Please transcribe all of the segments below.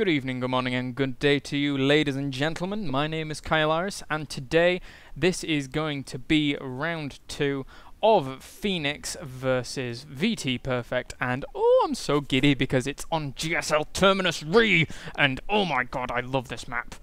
Good evening, good morning, and good day to you, ladies and gentlemen. My name is Kylaris, and today this is going to be round 2 of fnaticFenix versus VTPerfect, and oh, I'm so giddy because it's on GSL Terminus Re, and oh my god, I love this map.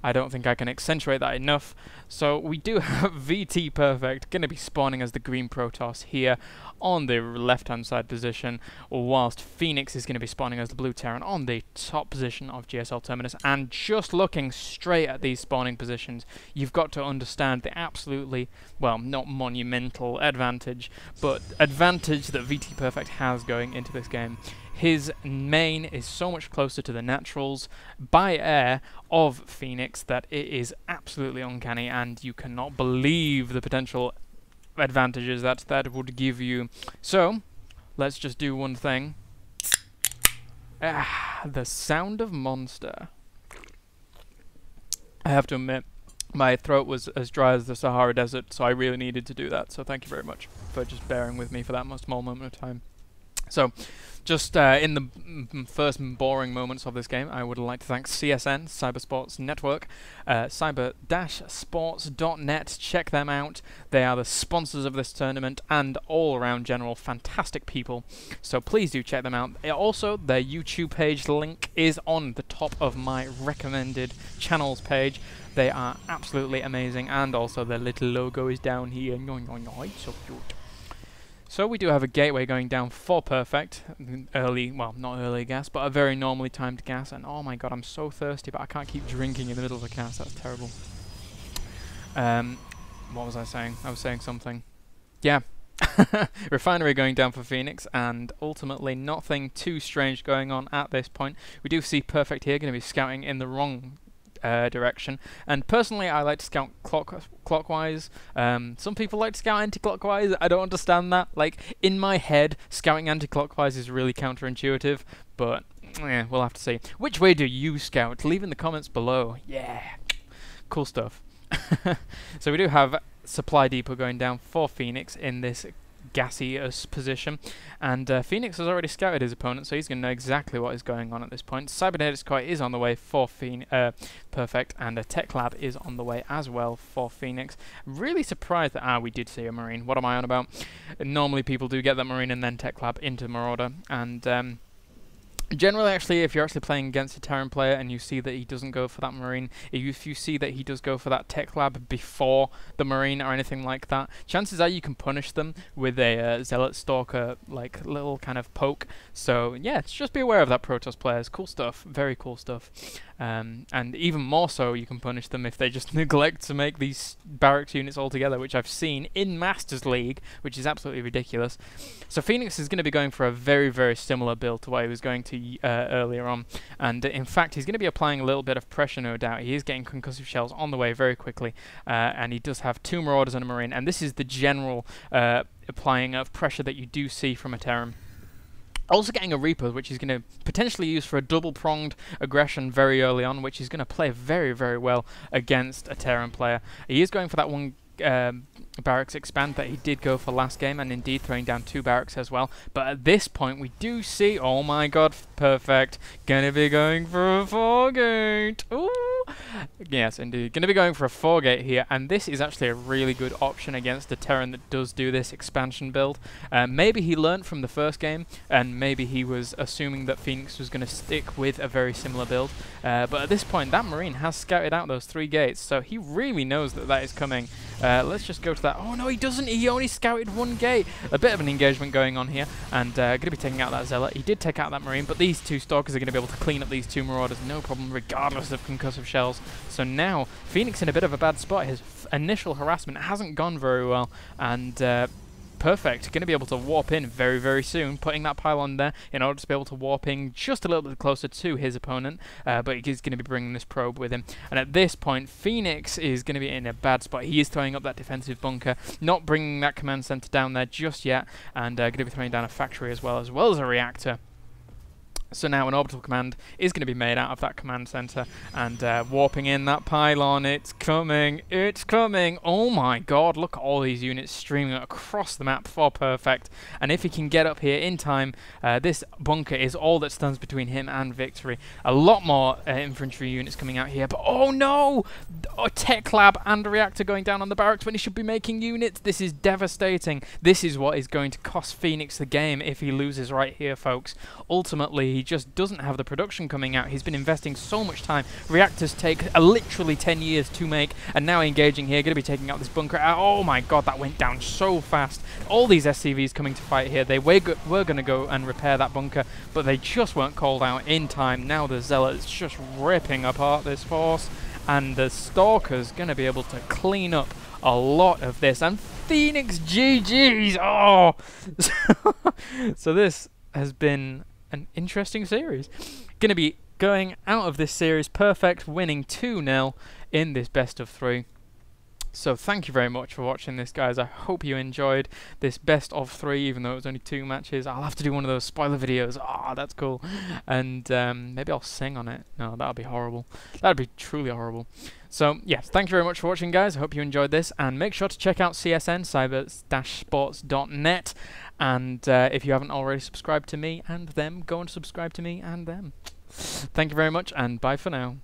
I don't think I can accentuate that enough. So we do have VTPerfect going to be spawning as the green Protoss here on the left-hand side position, whilst fnaticFenix is going to be spawning as the blue Terran on the top position of GSL Terminus. And just looking straight at these spawning positions, you've got to understand the absolutely, well, not monumental advantage, but advantage that VTPerfect has going into this game. His main is so much closer to the naturals by air of fnaticFenix that it is absolutely uncanny, and you cannot believe the potential advantages that would give you. So, let's just do one thing. The sound of monster. I have to admit, my throat was as dry as the Sahara Desert, so I really needed to do that. So thank you very much for just bearing with me for that small moment of time. So, just in the first boring moments of this game, I would like to thank CSN, Cybersports Network, cyber-sports.net. Check them out. They are the sponsors of this tournament and all-around general fantastic people. So please do check them out. Also, their YouTube page link is on the top of my recommended channels page. They are absolutely amazing, and also their little logo is down here. It's so cute. So we do have a gateway going down for Perfect. Early, well, not early gas, but a very normally timed gas. And oh my god, I'm so thirsty, but I can't keep drinking in the middle of a cast. That's terrible. What was I saying? I was saying something. Yeah. Refinery going down for fnaticFenix, and ultimately nothing too strange going on at this point. We do see Perfect here going to be scouting in the wrong direction, and personally I like to scout clockwise. Some people like to scout anti-clockwise. I don't understand that. Like, in my head, scouting anti-clockwise is really counterintuitive, but we'll have to see. Which way do you scout? Leave in the comments below. Yeah, cool stuff. So we do have supply depot going down for fnaticFenix in this gaseous position, and fnaticFenix has already scouted his opponent, so he's going to know exactly what is going on at this point. Cybernetics is on the way for Perfect, and a Tech Lab is on the way as well for fnaticFenix. Really surprised that we did see a Marine. What am I on about? Normally people do get that Marine and then Tech Lab into Marauder, and generally, actually, if you're actually playing against a Terran player and you see that he doesn't go for that Marine, if you see that he does go for that Tech Lab before the Marine or anything like that, chances are you can punish them with a Zealot Stalker, like, little kind of poke. So, yeah, just be aware of that Protoss players. Cool stuff. Very cool stuff. And even more so, you can punish them if they just neglect to make these barracks units altogether, which I've seen in Masters League, which is absolutely ridiculous. So fnaticFenix is going to be going for a very, very similar build to what he was going to earlier on, and in fact he's going to be applying a little bit of pressure, no doubt. He is getting concussive shells on the way very quickly, and he does have 2 Marauders and a Marine, and this is the general applying of pressure that you do see from a Terran. Also getting a Reaper, which he's going to potentially use for a double-pronged aggression very early on, which is going to play very, very well against a Terran player. He is going for that one barracks expand that he did go for last game, and indeed throwing down 2 barracks as well. But at this point we do see, oh my god, Perfect gonna be going for a 4-gate. Ooh, yes indeed, gonna be going for a 4-gate here, and this is actually a really good option against a Terran that does do this expansion build. Maybe he learnt from the first game, and maybe he was assuming that fnaticFenix was going to stick with a very similar build, but at this point that Marine has scouted out those 3 gates, so he really knows that that is coming. Let's just go to that. Oh no, he doesn't. He only scouted 1 gate. A bit of an engagement going on here, and going to be taking out that Zealot. He did take out that Marine, but these 2 Stalkers are going to be able to clean up these 2 Marauders, no problem, regardless of concussive shells. So now, fnaticFenix in a bit of a bad spot. His initial harassment hasn't gone very well, and Perfect going to be able to warp in very, very soon, putting that pylon there in order to be able to warp in just a little bit closer to his opponent, but he's going to be bringing this probe with him. And at this point, fnaticFenix is going to be in a bad spot. He is throwing up that defensive bunker, not bringing that command center down there just yet, and going to be throwing down a factory as well as a reactor. So now an orbital command is going to be made out of that command center, and warping in that pylon. It's coming, it's coming. Oh my god, look at all these units streaming across the map for Perfect. And if he can get up here in time, this bunker is all that stands between him and victory. A lot more infantry units coming out here, but oh no! A tech lab and a reactor going down on the barracks when he should be making units. This is devastating. This is what is going to cost Phoenix the game if he loses right here, folks. Ultimately, he just doesn't have the production coming out. He's been investing so much time. Reactors take literally 10 years to make, and now engaging here, going to be taking out this bunker. Oh my god, that went down so fast. All these SCVs coming to fight here. They were going to go and repair that bunker, but they just weren't called out in time. Now the Zealot's just ripping apart this force, and the Stalker's going to be able to clean up a lot of this. And Phoenix GG's! Oh! So this has been an interesting series. Going to be going out of this series Perfect, winning 2-0 in this best of 3. So thank you very much for watching this, guys. I hope you enjoyed this best of 3, even though it was only 2 matches. I'll have to do one of those spoiler videos. Ah, that's cool. And maybe I'll sing on it. No, that would be horrible. That would be truly horrible. So yes, thank you very much for watching, guys. I hope you enjoyed this, and make sure to check out CSN, cyber-sports.net. And if you haven't already subscribed to me and them, go and subscribe to me and them. Thank you very much, and bye for now.